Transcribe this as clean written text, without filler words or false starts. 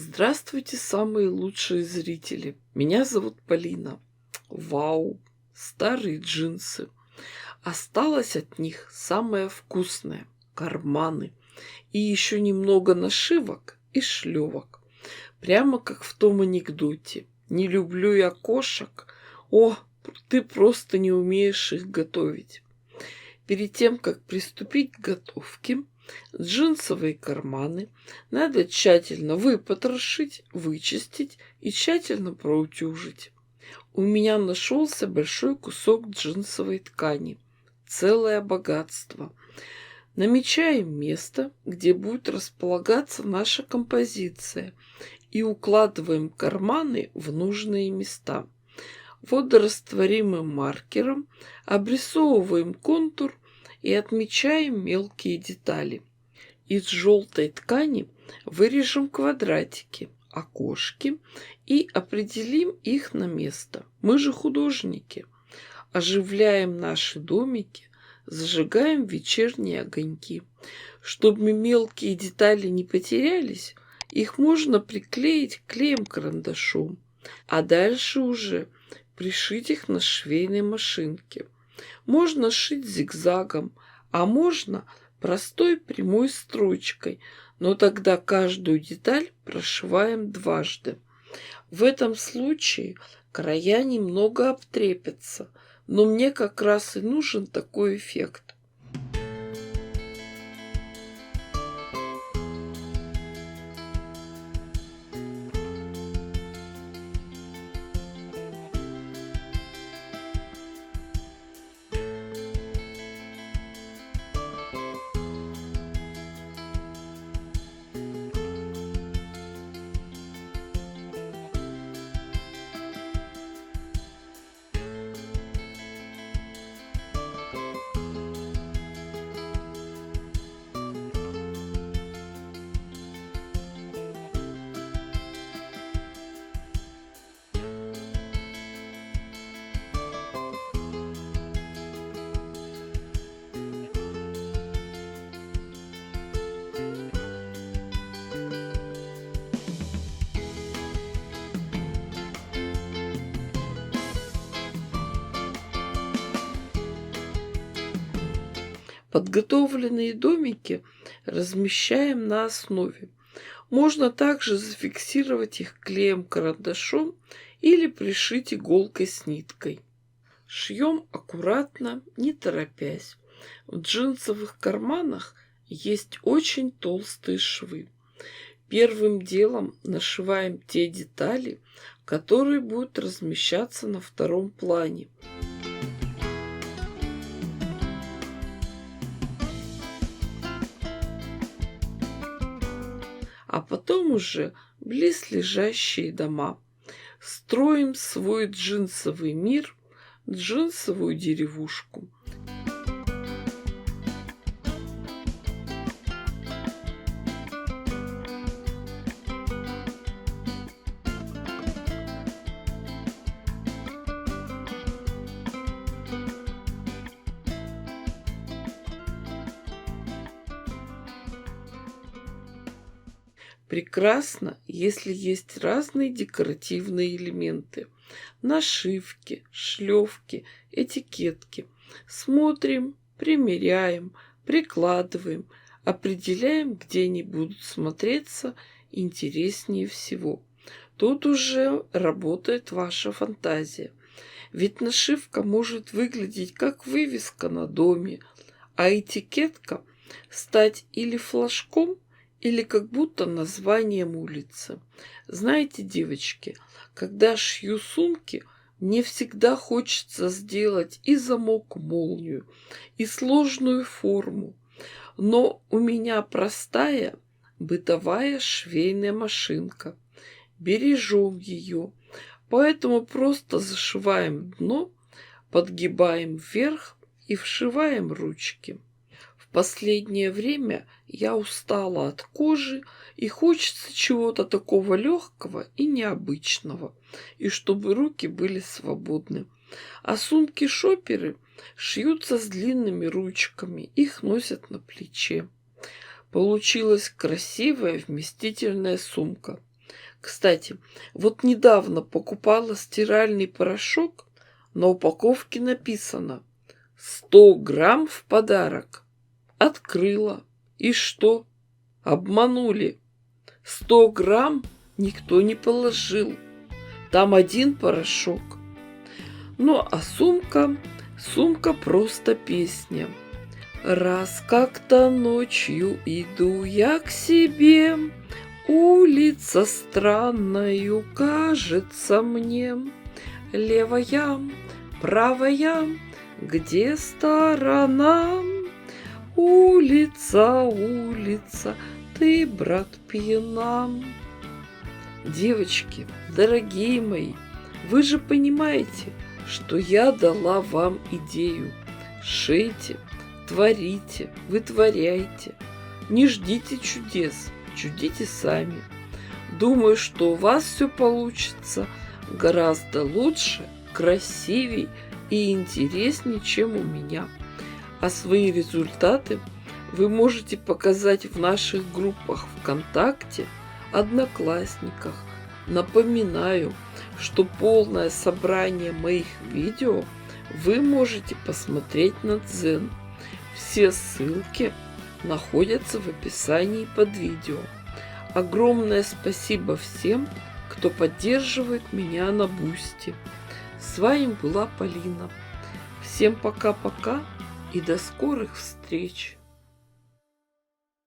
Здравствуйте, самые лучшие зрители. Меня зовут Полина. Вау, старые джинсы. Осталось от них самое вкусное — карманы. И еще немного нашивок и шлевок. Прямо как в том анекдоте. Не люблю я кошек. О, ты просто не умеешь их готовить. Перед тем, как приступить к готовке, джинсовые карманы надо тщательно выпотрошить, вычистить и тщательно проутюжить. У меня нашелся большой кусок джинсовой ткани. Целое богатство. Намечаем место, где будет располагаться наша композиция, и укладываем карманы в нужные места. Водорастворимым маркером обрисовываем контур и отмечаем мелкие детали. Из желтой ткани вырежем квадратики, окошки и определим их на место. Мы же художники. Оживляем наши домики, зажигаем вечерние огоньки. Чтобы мелкие детали не потерялись, их можно приклеить клеем-карандашом, а дальше уже пришить их на швейной машинке. Можно шить зигзагом, а можно простой прямой строчкой, но тогда каждую деталь прошиваем дважды. В этом случае края немного обтрепятся, но мне как раз и нужен такой эффект. Подготовленные домики размещаем на основе. Можно также зафиксировать их клеем-карандашом или пришить иголкой с ниткой. Шьем аккуратно, не торопясь. В джинсовых карманах есть очень толстые швы. Первым делом нашиваем те детали, которые будут размещаться на втором плане. А потом уже близлежащие дома. Строим свой джинсовый мир, джинсовую деревушку. Прекрасно, если есть разные декоративные элементы. Нашивки, шлевки, этикетки. Смотрим, примеряем, прикладываем, определяем, где они будут смотреться интереснее всего. Тут уже работает ваша фантазия. Ведь нашивка может выглядеть как вывеска на доме, а этикетка стать или флажком, или как будто названием улицы. Знаете, девочки, когда шью сумки, мне всегда хочется сделать и замок-молнию, и сложную форму. Но у меня простая бытовая швейная машинка. Бережем ее, поэтому просто зашиваем дно, подгибаем вверх и вшиваем ручки. В последнее время я устала от кожи и хочется чего-то такого легкого и необычного, и чтобы руки были свободны. А сумки-шоперы шьются с длинными ручками, их носят на плече. Получилась красивая вместительная сумка. Кстати, вот недавно покупала стиральный порошок, на упаковке написано 100 грамм в подарок. Открыла. И что? Обманули. 100 грамм никто не положил. Там один порошок. Ну, а сумка просто песня. Раз как-то ночью иду я к себе, улица странною кажется мне. Левая, правая, где сторона? Улица, улица, ты, брат, пьяна. Девочки, дорогие мои, вы же понимаете, что я дала вам идею. Шейте, творите, вытворяйте. Не ждите чудес, чудите сами. Думаю, что у вас все получится гораздо лучше, красивей и интереснее, чем у меня. А свои результаты вы можете показать в наших группах ВКонтакте, Одноклассниках. Напоминаю, что полное собрание моих видео вы можете посмотреть на Дзен. Все ссылки находятся в описании под видео. Огромное спасибо всем, кто поддерживает меня на Бусти. С вами была Полина. Всем пока-пока и до скорых встреч!